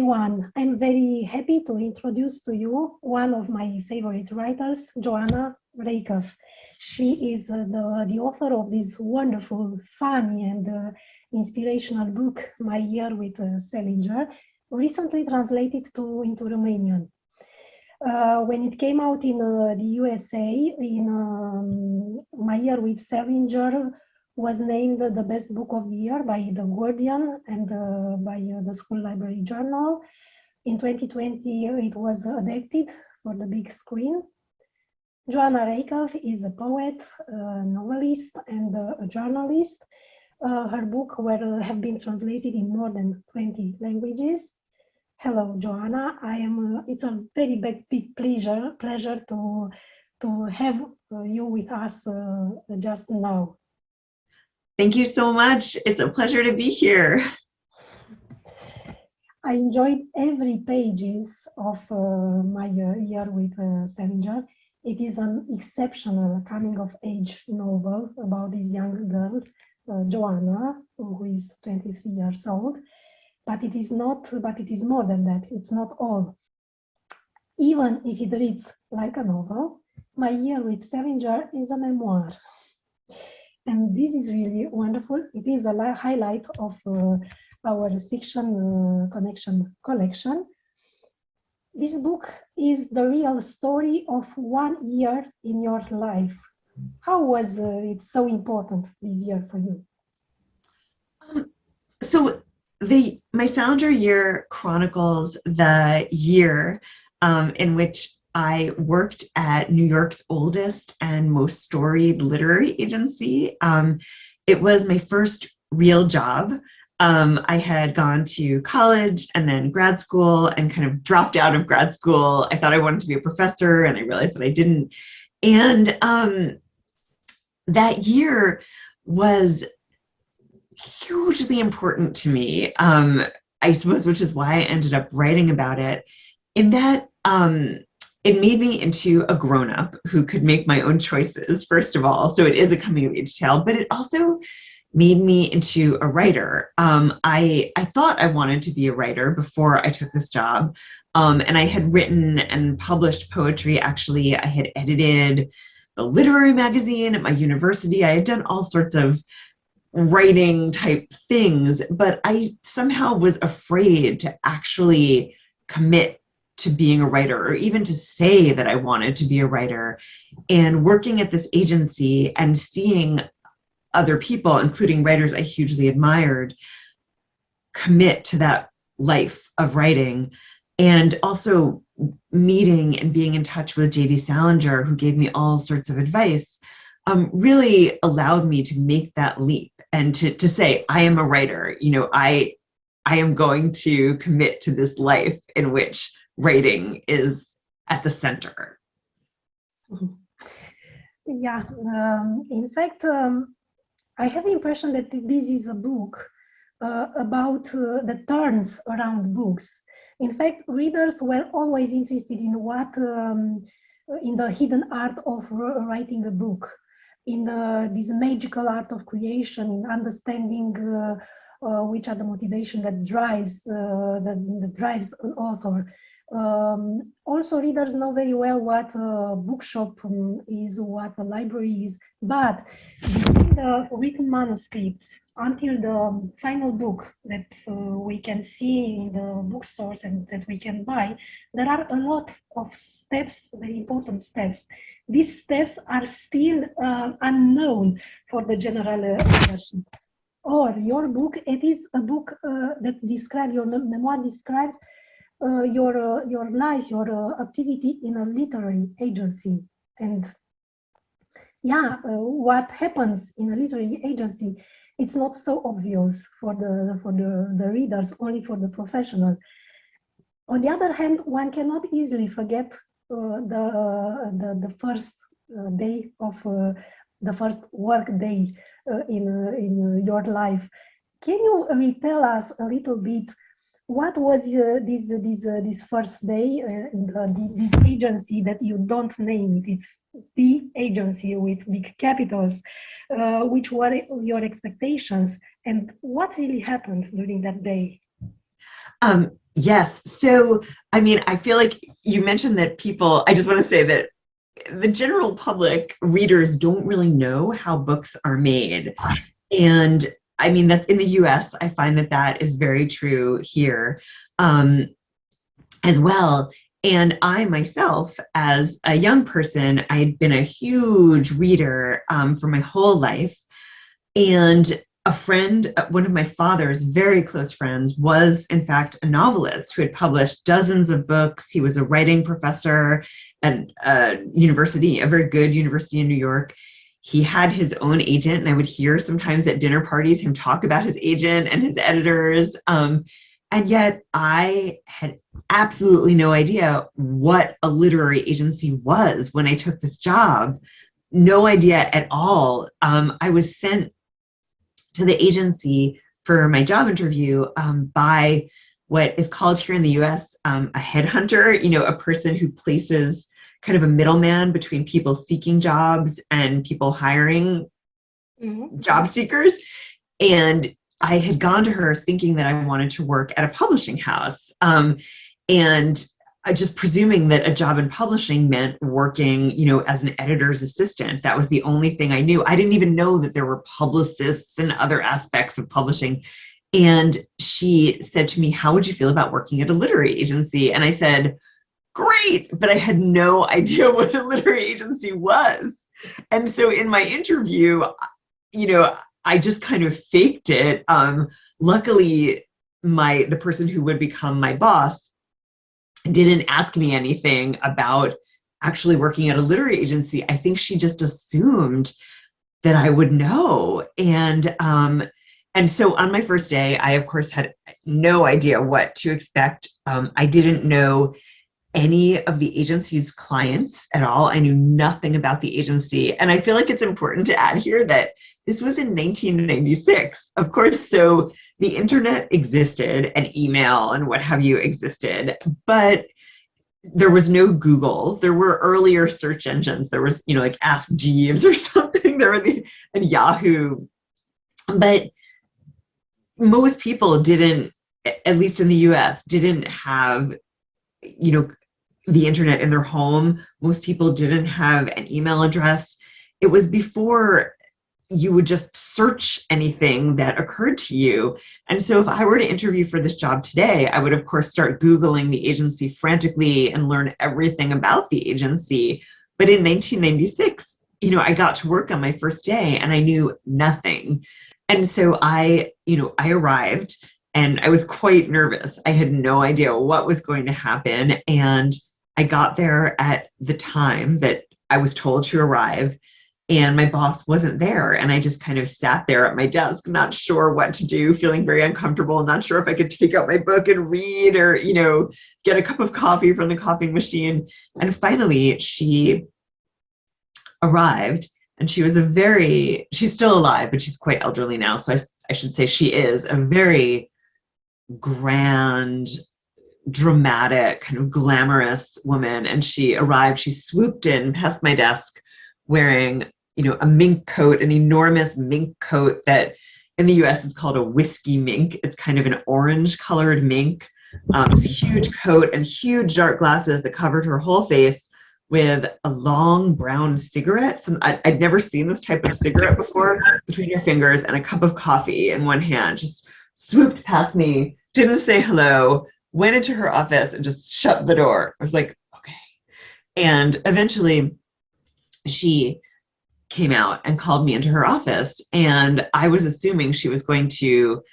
everyone. I'm very happy to introduce to you one of my favorite writers, Joanna Rakoff. She is the author of this wonderful, funny, and inspirational book, My Year with Salinger, recently translated into Romanian. When it came out in the USA, My Year with Salinger was named the best book of the year by The Guardian and by the School Library Journal. In 2020, it was adapted for the big screen. Joanna Rakoff is a poet, a novelist, and a journalist. Her book have been translated in more than 20 languages. Hello, Joanna. It's a very big pleasure to have you with us just now. Thank you so much. It's a pleasure to be here. I enjoyed every pages of My Year with Salinger. It is an exceptional coming-of-age novel about this young girl, Joanna, who is 23 years old. But it is more than that. It's not all. Even if it reads like a novel, My Year with Salinger is a memoir. And this is really wonderful. It is a highlight of our fiction connection collection. This book is the real story of 1 year in your life. How was it so important this year for you? So my Salinger year chronicles the year in which I worked at New York's oldest and most storied literary agency. It was my first real job. I had gone to college and then grad school and kind of dropped out of grad school. I thought I wanted to be a professor and I realized that I didn't. And that year was hugely important to me, I suppose, which is why I ended up writing about it, in that it made me into a grown-up who could make my own choices, first of all. So it is a coming-of-age tale, but it also made me into a writer. I thought I wanted to be a writer before I took this job. And I had written and published poetry. Actually, I had edited the literary magazine at my university. I had done all sorts of writing type things, but I somehow was afraid to actually commit to being a writer, or even to say that I wanted to be a writer. And working at this agency and seeing other people, including writers I hugely admired, commit to that life of writing, and also meeting and being in touch with J.D. Salinger, who gave me all sorts of advice, really allowed me to make that leap and to say, I am a writer. You know, I am going to commit to this life in which writing is at the center. Yeah, in fact, I have the impression that this is a book about the turns around books. In fact, readers were always interested in what, in the hidden art of writing a book, in this magical art of creation, in understanding which are the motivation that drives an author. Also, readers know very well what a bookshop is, what a library is, but between the written manuscript until the final book that we can see in the bookstores and that we can buy, there are a lot of steps, very important steps. These steps are still unknown for the general readership. Or your book, it is a book that describes, your memoir describes your life, your activity in a literary agency. And yeah, what happens in a literary agency, it's not so obvious for the readers, only for the professional. On the other hand, one cannot easily forget the first day of the first work day in your life. Can you retell us a little bit what was this first day in this agency that you don't name it? It's the agency with big capitals. Which were your expectations and what really happened during that day? Yes. So, I mean, I feel like you mentioned that people, I just want to say that the general public readers don't really know how books are made. And I mean, that's in the US, I find that that is very true here as well. And I myself, as a young person, I had been a huge reader for my whole life. And a friend, one of my father's very close friends, was in fact a novelist who had published dozens of books. He was a writing professor at a university, a very good university in New York. He had his own agent, and I would hear sometimes at dinner parties him talk about his agent and his editors. And yet I had absolutely no idea what a literary agency was when I took this job. No idea at all. I was sent to the agency for my job interview by what is called here in the US a headhunter, you know, a person who places kind of a middleman between people seeking jobs and people hiring job seekers. And I had gone to her thinking that I wanted to work at a publishing house. And just presuming that a job in publishing meant working, you know, as an editor's assistant. That was the only thing I knew. I didn't even know that there were publicists and other aspects of publishing. And she said to me, "How would you feel about working at a literary agency?" And I said, "Great," but I had no idea what a literary agency was. And so in my interview, you know, I just kind of faked it. Luckily, the person who would become my boss didn't ask me anything about actually working at a literary agency. I think she just assumed that I would know. And so on my first day, I of course had no idea what to expect. I didn't know any of the agency's clients at all. I knew nothing about the agency. And I feel like it's important to add here that this was in 1996, of course. So the internet existed and email and what have you existed, but there was no Google. There were earlier search engines. There was, you know, like Ask Jeeves or something. There were and Yahoo. But most people didn't, at least in the US, didn't have, you know, the internet in their home. Most people didn't have an email address. It was before you would just search anything that occurred to you. And so if I were to interview for this job today, I would of course start Googling the agency frantically and learn everything about the agency. But in 1996, you know, I got to work on my first day and I knew nothing. And so I arrived and I was quite nervous. I had no idea what was going to happen. And I got there at the time that I was told to arrive, and my boss wasn't there. And I just kind of sat there at my desk, not sure what to do, feeling very uncomfortable, not sure if I could take out my book and read or, you know, get a cup of coffee from the coffee machine. And finally, she arrived, and she was she's still alive, but she's quite elderly now. So I should say she is a very grand, dramatic, kind of glamorous woman. And she arrived, she swooped in past my desk wearing, you know, a mink coat, an enormous mink coat that in the US is called a whiskey mink. It's kind of an orange colored mink. It's a huge coat and huge dark glasses that covered her whole face, with a long brown cigarette. I'd never seen this type of cigarette before, between your fingers, and a cup of coffee in one hand. Just swooped past me, didn't say hello, went into her office and just shut the door. I was like, okay. And eventually she came out and called me into her office. And I was assuming she was going to,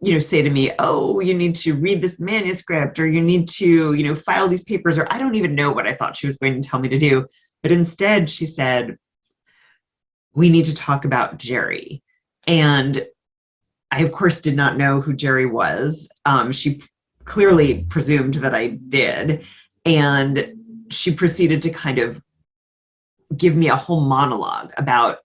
you know, say to me, "Oh, you need to read this manuscript," or "You need to, you know, file these papers," or I don't even know what I thought she was going to tell me to do. But instead she said, "We need to talk about Jerry." And I, of course, did not know who Jerry was. She clearly presumed that I did. And she proceeded to kind of give me a whole monologue about,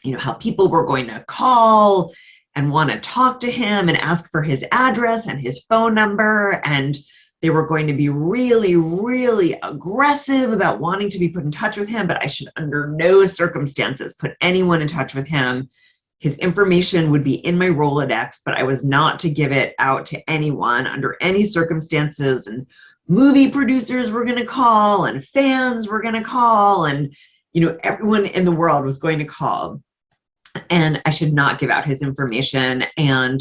you know, how people were going to call and want to talk to him and ask for his address and his phone number. And they were going to be really, really aggressive about wanting to be put in touch with him, but I should under no circumstances put anyone in touch with him. His information would be in my Rolodex, but I was not to give it out to anyone under any circumstances. And movie producers were going to call, and fans were going to call, and everyone in the world was going to call. And I should not give out his information. And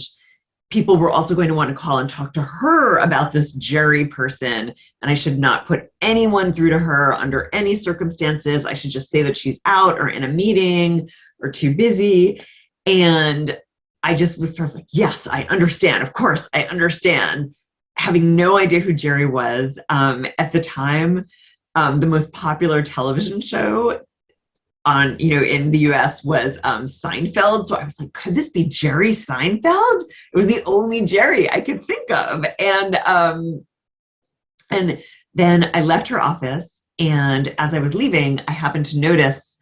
people were also going to want to call and talk to her about this Jerry person. And I should not put anyone through to her under any circumstances. I should just say that she's out or in a meeting or too busy. And I just was sort of like, yes, I understand. Of course, I understand. Having no idea who Jerry was. At the time, the most popular television show on, in the US was Seinfeld. So I was like, could this be Jerry Seinfeld? It was the only Jerry I could think of. And then I left her office. And as I was leaving, I happened to notice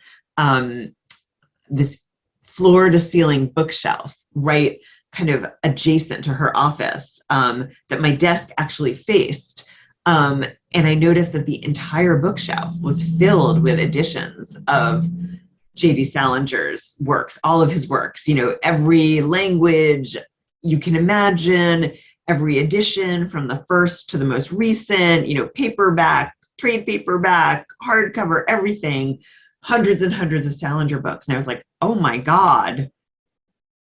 this floor to ceiling bookshelf right kind of adjacent to her office that my desk actually faced. And I noticed that the entire bookshelf was filled with editions of J.D. Salinger's works, all of his works, every language you can imagine, every edition from the first to the most recent, paperback, trade paperback, hardcover, everything, hundreds and hundreds of Salinger books. And I was like, oh my God,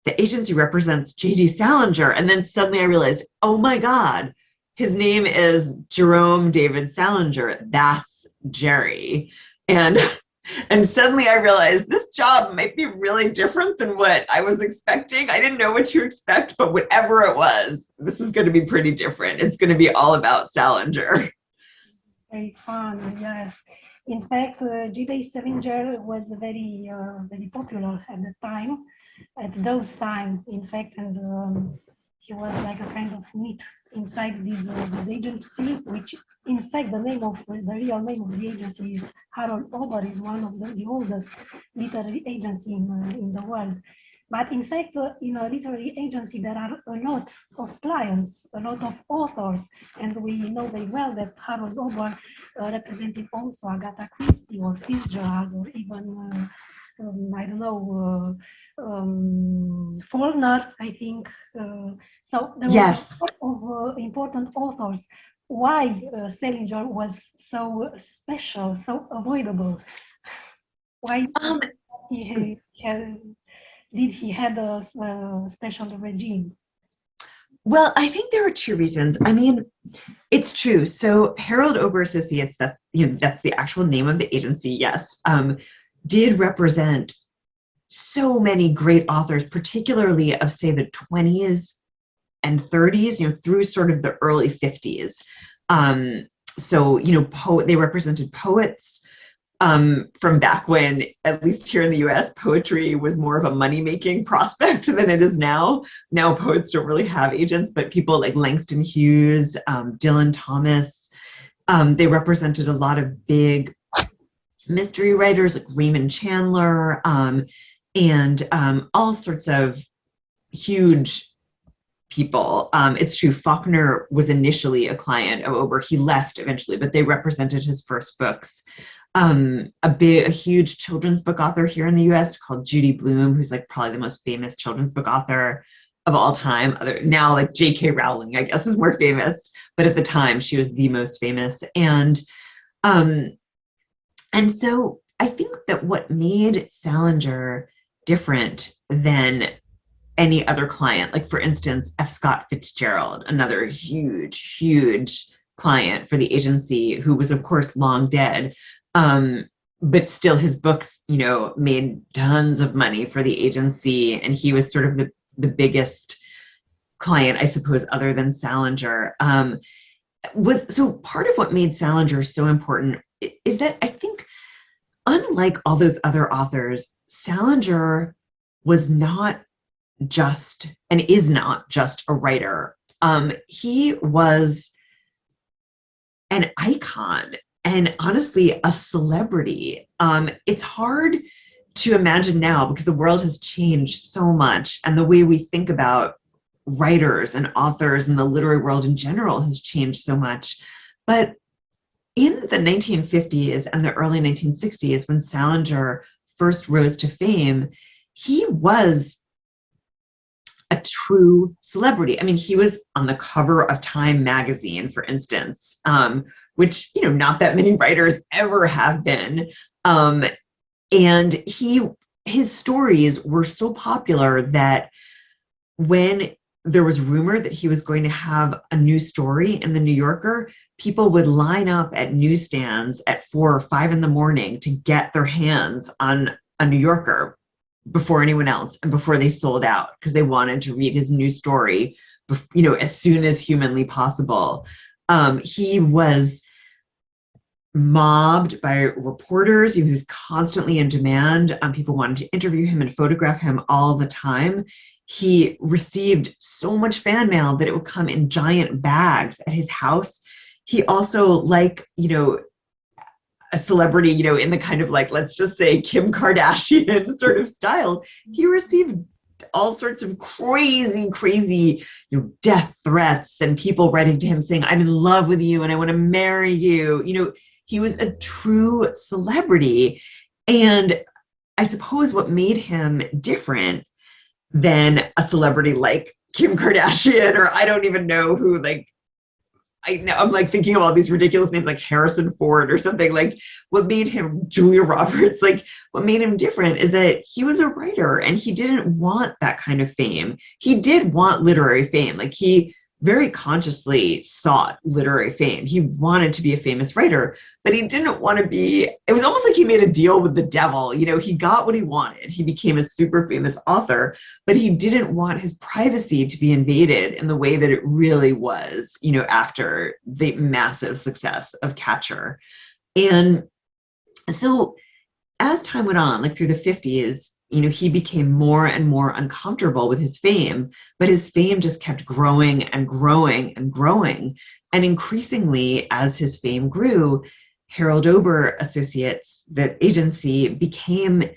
the agency represents J.D. Salinger. And then suddenly I realized, oh my God, his name is Jerome David Salinger. That's Jerry. And suddenly I realized this job might be really different than what I was expecting. I didn't know what to expect, but whatever it was, this is going to be pretty different. It's going to be all about Salinger. Very fun, yes. In fact, J.D. Salinger was very, very popular at the time, at those times, in fact, and he was like a kind of myth inside this agency, which in fact the real name of the agency is Harold Ober, is one of the oldest literary agency in the world. But in fact, in a literary agency, there are a lot of clients, a lot of authors, and we know very well that Harold Ober represented also Agatha Christie or Fitzgerald or even I don't know, Faulkner, I think. So there yes. were a lot of important authors. Why Salinger was so special, so avoidable? Why did he have a special regime? Well, I think there are two reasons. I mean, it's true. So Harold Ober Associates, that's the actual name of the agency, yes, did represent so many great authors, particularly of, say, the 20s and 30s, through sort of the early 50s. So, they represented poets from back when, at least here in the US, poetry was more of a money-making prospect than it is now. Now poets don't really have agents, but people like Langston Hughes, Dylan Thomas, they represented a lot of big mystery writers like Raymond Chandler, and all sorts of huge people. It's true, Faulkner was initially a client of Ober. He left eventually, but they represented his first books. A huge children's book author here in the US called Judy Blume, who's like probably the most famous children's book author of all time. Now like J.K. Rowling, I guess, is more famous, but at the time she was the most famous. And so I think that what made Salinger different than any other client, like for instance, F. Scott Fitzgerald, another huge, huge client for the agency, who was of course long dead, but still his books, made tons of money for the agency, and he was sort of the biggest client, I suppose, other than Salinger. So part of what made Salinger so important is that I think, unlike all those other authors, Salinger was not just, and is not just, a writer. He was an icon and honestly a celebrity. It's hard to imagine now because the world has changed so much, and the way we think about writers and authors and the literary world in general has changed so much. But in the 1950s and the early 1960s, when Salinger first rose to fame, he was a true celebrity. I mean, he was on the cover of Time magazine, for instance, which, you know, not that many writers ever have been. And his stories were so popular that when there was rumor that he was going to have a new story in the New Yorker, people would line up at newsstands at 4 or 5 in the morning to get their hands on a New Yorker before anyone else and before they sold out, because they wanted to read his new story, you know, as soon as humanly possible. He was mobbed by reporters. He was constantly in demand. People wanted to interview him and photograph him all the time. He received so much fan mail that it would come in giant bags at his house. He also, like, you know, a celebrity, you know, in the kind of, like, let's just say Kim Kardashian sort of style, he received all sorts of crazy, you know, death threats and people writing to him saying, I'm in love with you and I want to marry you. You know, he was a true celebrity. And I suppose what made him different than a celebrity like Kim Kardashian, or I don't even know who, like, I'm like thinking of all these ridiculous names like Harrison Ford or something. Like, what made him, Julia Roberts, like, what made him different is that he was a writer and he didn't want that kind of fame. He did want literary fame. Like, he very consciously sought literary fame. He wanted to be a famous writer, but he didn't want to be, it was almost like he made a deal with the devil. You know, he got what he wanted. He became a super famous author, but he didn't want his privacy to be invaded in the way that it really was, you know, after the massive success of Catcher. And so as time went on, like through the 50s, you know, he became more and more uncomfortable with his fame, but his fame just kept growing and growing and growing. And increasingly, as his fame grew, Harold Ober Associates, the agency, became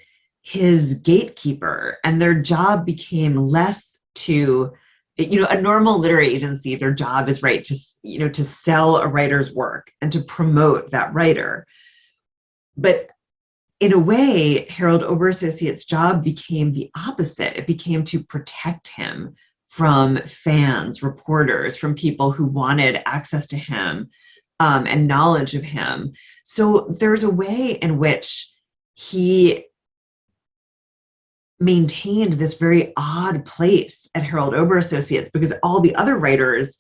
his gatekeeper, and their job became less to, you know, a normal literary agency, their job is, right, to, you know, to sell a writer's work and to promote that writer. But in a way, Harold Ober Associates' job became the opposite. It became to protect him from fans, reporters, from people who wanted access to him and knowledge of him. So there's a way in which he maintained this very odd place at Harold Ober Associates, because all the other writers,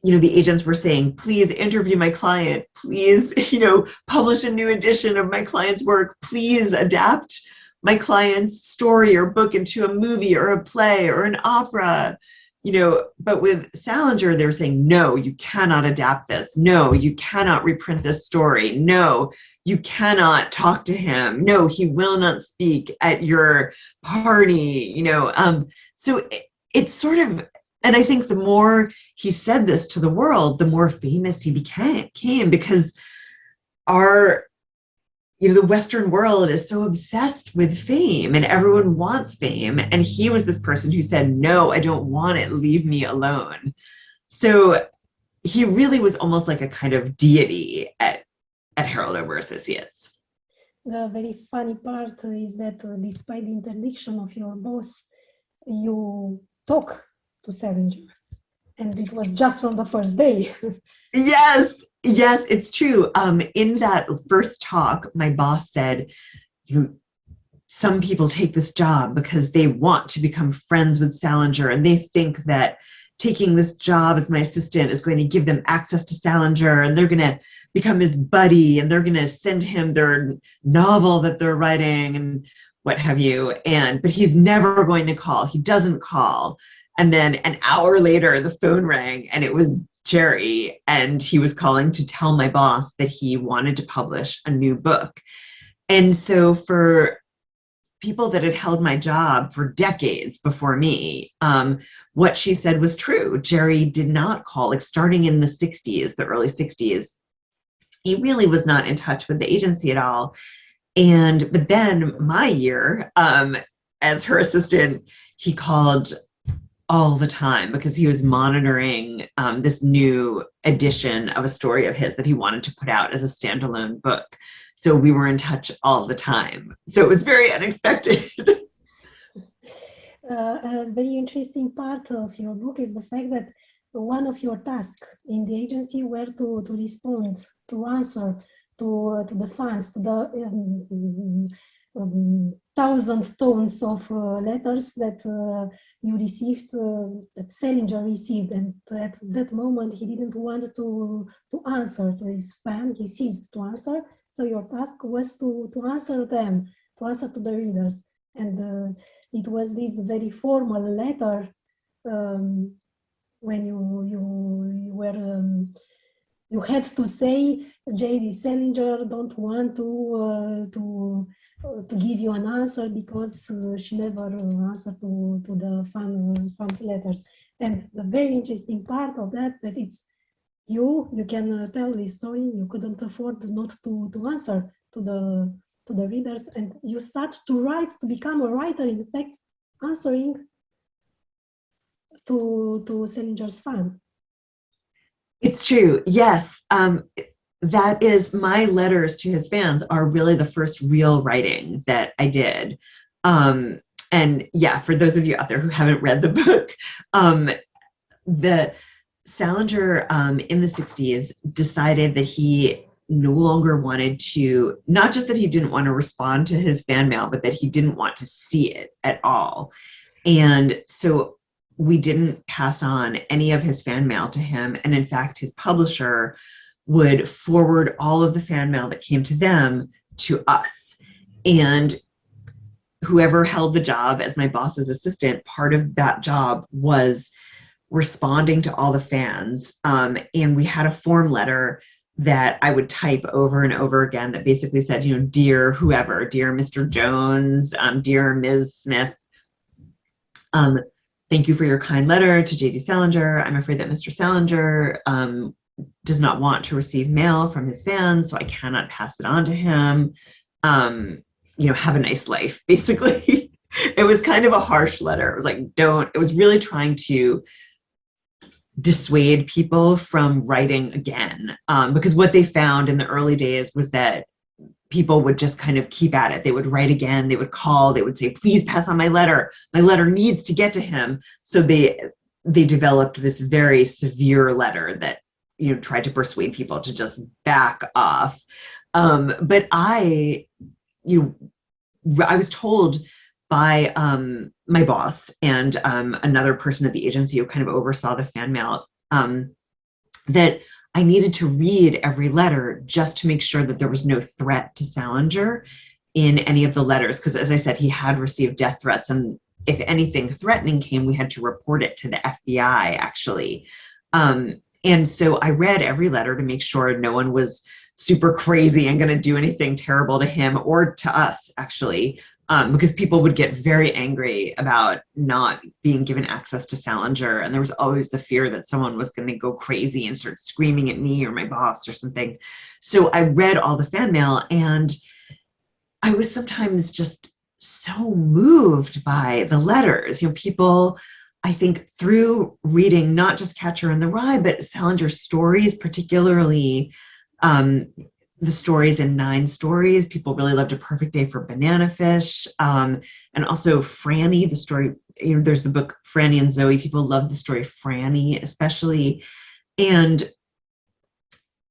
you know, the agents were saying, please interview my client, please, you know, publish a new edition of my client's work, please adapt my client's story or book into a movie or a play or an opera, you know. But with Salinger, they were saying, no, you cannot adapt this. No, you cannot reprint this story. No, you cannot talk to him. No, he will not speak at your party, you know. So it's sort of, and I think the more he said this to the world, the more famous he became, because our, you know, the Western world is so obsessed with fame and everyone wants fame. And he was this person who said, no, I don't want it. Leave me alone. So he really was almost like a kind of deity at Harold Ober Associates. The very funny part is that despite the interdiction of your boss, you talk to Salinger, and it was just from the first day. Yes, it's true. In that first talk, my boss said, some people take this job because they want to become friends with Salinger, and they think that taking this job as my assistant is going to give them access to Salinger, and they're going to become his buddy, and they're going to send him their novel that they're writing and what have you. But he's never going to call. He doesn't call. And then an hour later, the phone rang and it was Jerry, and he was calling to tell my boss that he wanted to publish a new book. And so for people that had held my job for decades before me, what she said was true. Jerry did not call, like starting in the 60s, the early 60s, he really was not in touch with the agency at all. But then my year, as her assistant, he called all the time because he was monitoring this new edition of a story of his that he wanted to put out as a standalone book. So we were in touch all the time. So it was very unexpected. A very interesting part of your book is the fact that one of your tasks in the agency were to respond, to answer to the fans, to the thousand tons of letters that you received, that Salinger received, and at that moment he didn't want to answer to his fan. He ceased to answer. So your task was to answer them, to answer to the readers, and it was this very formal letter when you were. You had to say, J.D. Salinger don't want to give you an answer because she never answered to the fans' letters. And the very interesting part of that it's you can tell this story. You couldn't afford not to answer to the readers, and you start to write, to become a writer, in fact, answering to Salinger's fan. It's true. Yes. That is, my letters to his fans are really the first real writing that I did. And yeah, for those of you out there who haven't read the book, the Salinger in the 60s decided that he no longer wanted to, not just that he didn't want to respond to his fan mail, but that he didn't want to see it at all. And so we didn't pass on any of his fan mail to him. And in fact, his publisher would forward all of the fan mail that came to them to us. And whoever held the job as my boss's assistant, part of that job was responding to all the fans. And we had a form letter that I would type over and over again that basically said, you know, dear whoever, dear Mr. Jones, dear Ms. Smith, thank you for your kind letter to J.D. Salinger. I'm afraid that Mr. Salinger does not want to receive mail from his fans, so I cannot pass it on to him. You know, have a nice life, basically. It was kind of a harsh letter. It was like, it was really trying to dissuade people from writing again. Because what they found in the early days was that people would just kind of keep at it. They would write again, they would call, they would say, please pass on my letter. My letter needs to get to him. So they developed this very severe letter that, you know, tried to persuade people to just back off. But I was told by my boss and another person at the agency who kind of oversaw the fan mail that I needed to read every letter just to make sure that there was no threat to Salinger in any of the letters. Because as I said, he had received death threats. And if anything threatening came, we had to report it to the FBI, actually. And so I read every letter to make sure no one was super crazy and going to do anything terrible to him or to us, actually. Because people would get very angry about not being given access to Salinger. And there was always the fear that someone was going to go crazy and start screaming at me or my boss or something. So I read all the fan mail, and I was sometimes just so moved by the letters. You know, people, I think, through reading not just Catcher in the Rye, but Salinger's stories, particularly the stories in 9 stories. People really loved A Perfect Day for Banana Fish. And also Franny, the story, you know, there's the book Franny and Zoe. People love the story Franny, especially. And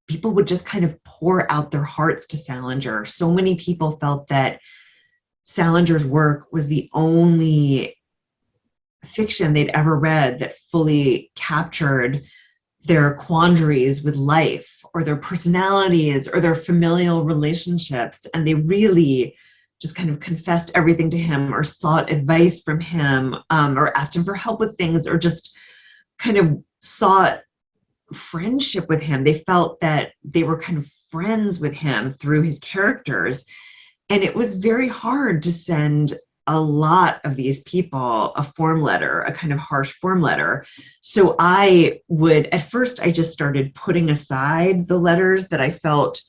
people would just kind of pour out their hearts to Salinger. So many people felt that Salinger's work was the only fiction they'd ever read that fully captured their quandaries with life or their personalities or their familial relationships. And they really just kind of confessed everything to him or sought advice from him or asked him for help with things or just kind of sought friendship with him. They felt that they were kind of friends with him through his characters. And it was very hard to send a lot of these people a form letter, a kind of harsh form letter. So at first I just started putting aside the letters that I felt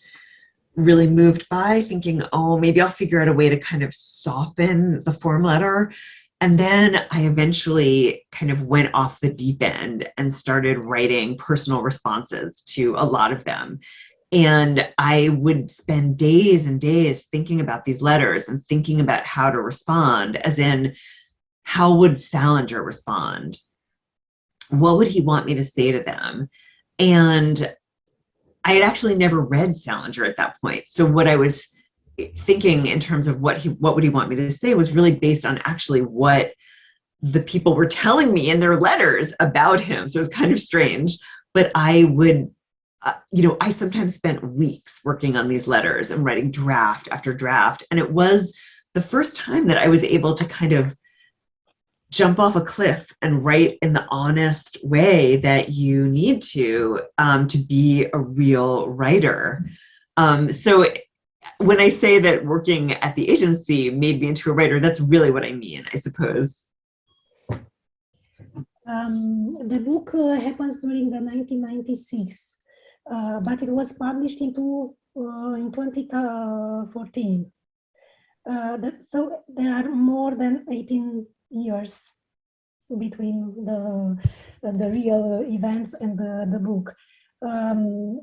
really moved by, thinking, oh, maybe I'll figure out a way to kind of soften the form letter. And then I eventually kind of went off the deep end and started writing personal responses to a lot of them. And I would spend days and days thinking about these letters and thinking about how to respond, as in, how would Salinger respond? What would he want me to say to them? And I had actually never read Salinger at that point. So what I was thinking in terms of what would he want me to say was really based on actually what the people were telling me in their letters about him. So it was kind of strange, but I would, I sometimes spent weeks working on these letters and writing draft after draft. And it was the first time that I was able to kind of jump off a cliff and write in the honest way that you need to be a real writer. So when I say that working at the agency made me into a writer, that's really what I mean, I suppose. The book happens during the 1996, but it was published in 2014. So there are more than 18 years between the real events and the book.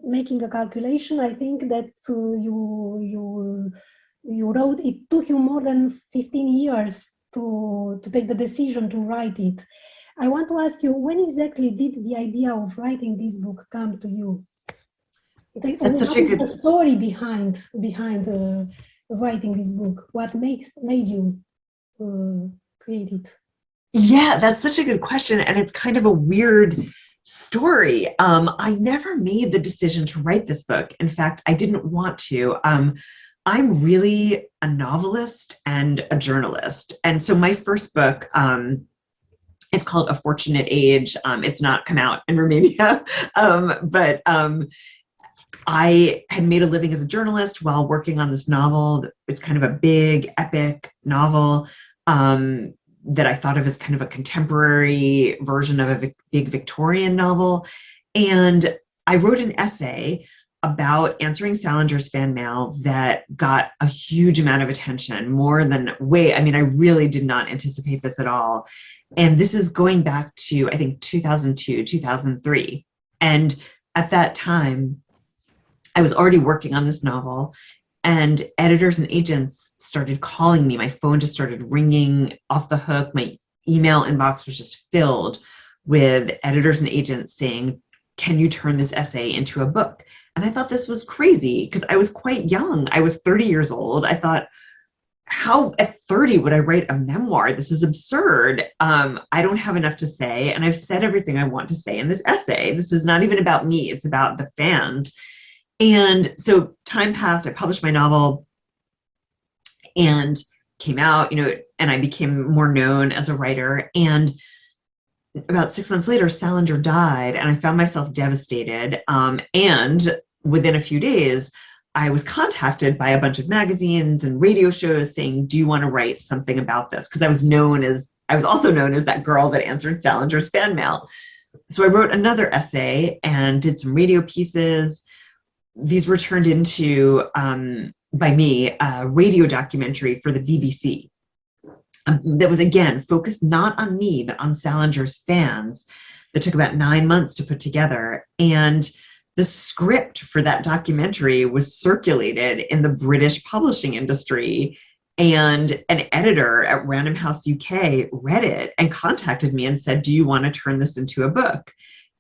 Making a calculation, I think that you wrote, it took you more than 15 years to take the decision to write it. I want to ask you, when exactly did the idea of writing this book come to you? That's such a good story behind writing this book. What made you create it? Yeah, that's such a good question, and it's kind of a weird story. I never made the decision to write this book. In fact, I didn't want to. I'm really a novelist and a journalist, and so my first book is called A Fortunate Age. It's not come out in Romania, but I had made a living as a journalist while working on this novel. It's kind of a big, epic novel that I thought of as kind of a contemporary version of a big Victorian novel. And I wrote an essay about answering Salinger's fan mail that got a huge amount of attention, more than I really did not anticipate this at all. And this is going back to, I think, 2002, 2003. And at that time, I was already working on this novel, and editors and agents started calling me. My phone just started ringing off the hook. My email inbox was just filled with editors and agents saying, can you turn this essay into a book? And I thought this was crazy because I was quite young. I was 30 years old. I thought, how at 30 would I write a memoir? This is absurd. I don't have enough to say, and I've said everything I want to say in this essay. This is not even about me. It's about the fans. And so time passed. I published my novel and came out, and I became more known as a writer. And about 6 months later, Salinger died, and I found myself devastated. And within a few days, I was contacted by a bunch of magazines and radio shows saying, do you want to write something about this? Because I was also known as that girl that answered Salinger's fan mail. So I wrote another essay and did some radio pieces. These were turned into, by me, a radio documentary for the BBC. That was, again, focused not on me, but on Salinger's fans. That took about 9 months to put together. And the script for that documentary was circulated in the British publishing industry. And an editor at Random House UK read it and contacted me and said, do you want to turn this into a book?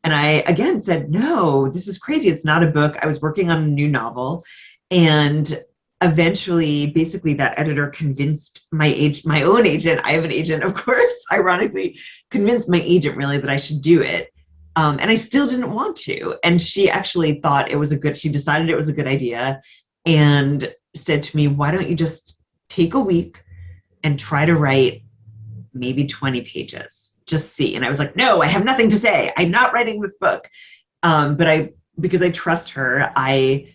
And I, again, said, no, this is crazy. It's not a book. I was working on a new novel. And eventually, basically, that editor convinced my own agent, I have an agent, of course, ironically, convinced my agent really that I should do it. And I still didn't want to. And she actually thought she decided it was a good idea and said to me, why don't you just take a week and try to write maybe 20 pages, just see. And I was like, no, I have nothing to say. I'm not writing this book. But because I trust her, I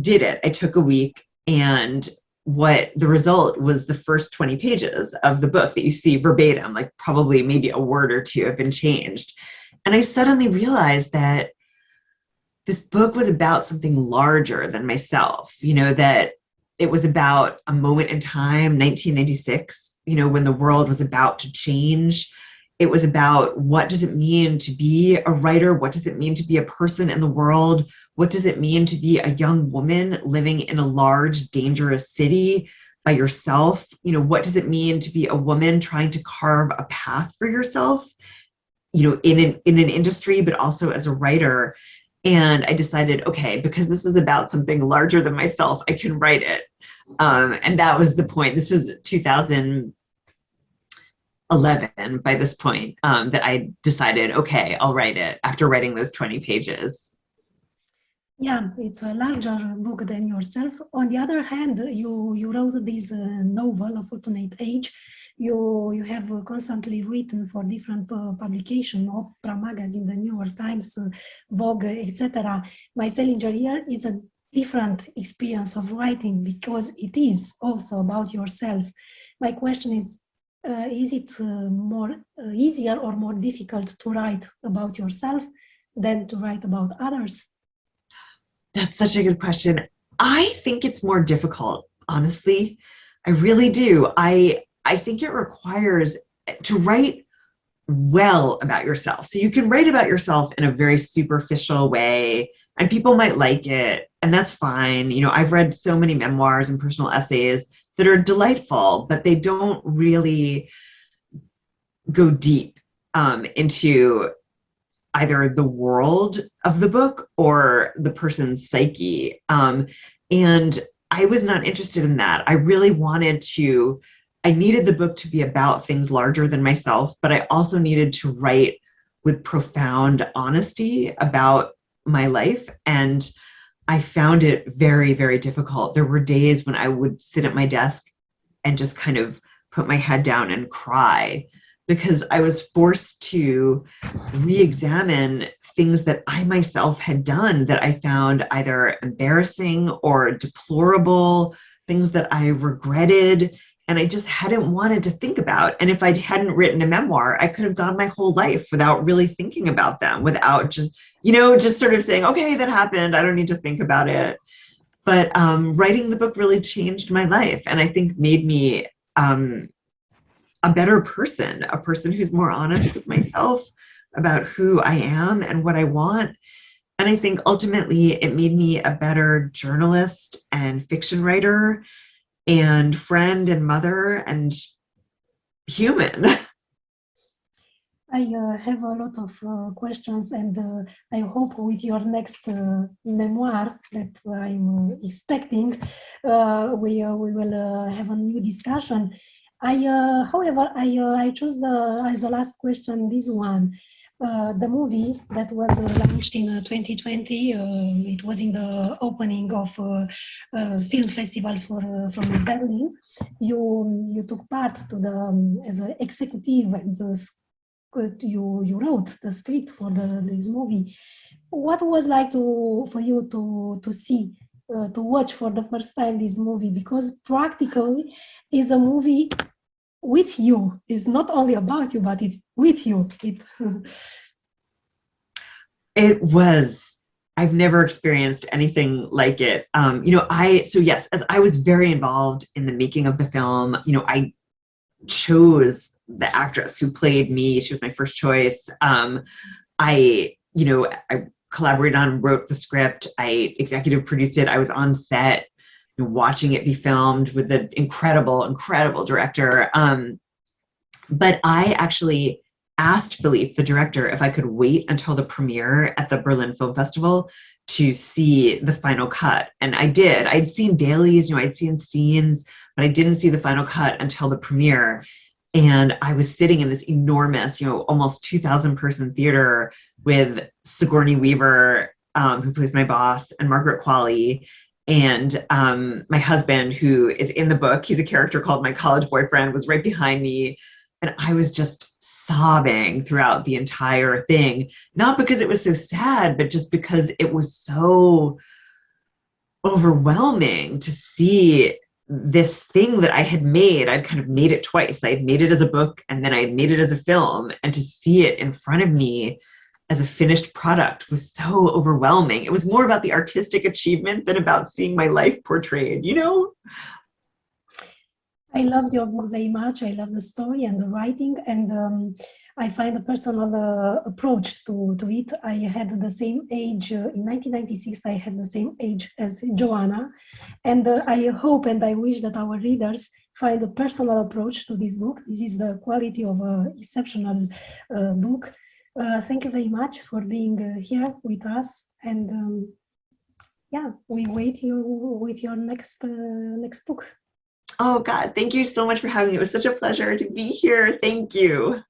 did it. I took a week, and the result was the first 20 pages of the book that you see verbatim, like probably maybe a word or two have been changed. And I suddenly realized that this book was about something larger than myself, that it was about a moment in time, 1996, when the world was about to change. It was about, what does it mean to be a writer? What does it mean to be a person in the world? What does it mean to be a young woman living in a large, dangerous city? by yourself. You know, what does it mean to be a woman trying to carve a path for yourself, you know, in an industry, but also as a writer. And I decided, okay, because this is about something larger than myself, I can write it. And that was the point. This was 2011 by this point, that I decided, okay, I'll write it after writing those 20 pages. Yeah, it's a larger book than yourself. On the other hand, you wrote this novel, A Fortunate Age. You have constantly written for different publications, Opera Magazine, the New York Times, Vogue, etc. My Salinger year is a different experience of writing because it is also about yourself. My question is it more easier or more difficult to write about yourself than to write about others? That's such a good question. I think it's more difficult, honestly. I really do. I think it requires to write well about yourself. So you can write about yourself in a very superficial way, and people might like it, and that's fine. You know, I've read so many memoirs and personal essays that are delightful, but they don't really go deep into either the world of the book or the person's psyche. And I was not interested in that. I really I needed the book to be about things larger than myself, but I also needed to write with profound honesty about my life. And I found it very, very difficult. There were days when I would sit at my desk and just kind of put my head down and cry, because I was forced to re-examine things that I myself had done that I found either embarrassing or deplorable, things that I regretted, and I just hadn't wanted to think about. And if I hadn't written a memoir, I could have gone my whole life without really thinking about them, without just sort of saying, okay, that happened, I don't need to think about it. But writing the book really changed my life, and I think made me a better person, a person who's more honest with myself about who I am and what I want. And I think ultimately it made me a better journalist and fiction writer and friend and mother and human. I have a lot of questions, and I hope with your next memoir that I'm expecting, we will have a new discussion. However, I chose as a last question this one. The movie that was launched in 2020, it was in the opening of a film festival from Berlin. You took part to as an executive, and you wrote the script for this movie. What was like for you to see, to watch for the first time this movie? Because practically is a movie with you. It's not only about you, but it's with you. It was. I've never experienced anything like it. Yes, as I was very involved in the making of the film, I chose the actress who played me. She was my first choice. I collaborated on and wrote the script. I executive produced it. I was on set watching it be filmed with the incredible, incredible director. But I actually asked Philippe, the director, if I could wait until the premiere at the Berlin Film Festival to see the final cut. And I did. I'd seen dailies, I'd seen scenes, but I didn't see the final cut until the premiere. And I was sitting in this enormous, almost 2,000 person theater with Sigourney Weaver, who plays my boss, and Margaret Qualley, and my husband, who is in the book. He's a character called My College Boyfriend, was right behind me. And I was just sobbing throughout the entire thing, not because it was so sad, but just because it was so overwhelming to see this thing that I had made. I'd kind of made it twice. I had made it as a book, and then I had made it as a film, and to see it in front of me as a finished product was so overwhelming. It was more about the artistic achievement than about seeing my life portrayed, I loved your book very much. I love the story and the writing, and I find a personal approach to it. I had the same age, in 1996, I had the same age as Joanna. And I hope and I wish that our readers find a personal approach to this book. This is the quality of an exceptional book. Thank you very much for being here with us. And yeah, we wait you with your next book. Oh God, thank you so much for having me. It was such a pleasure to be here. Thank you.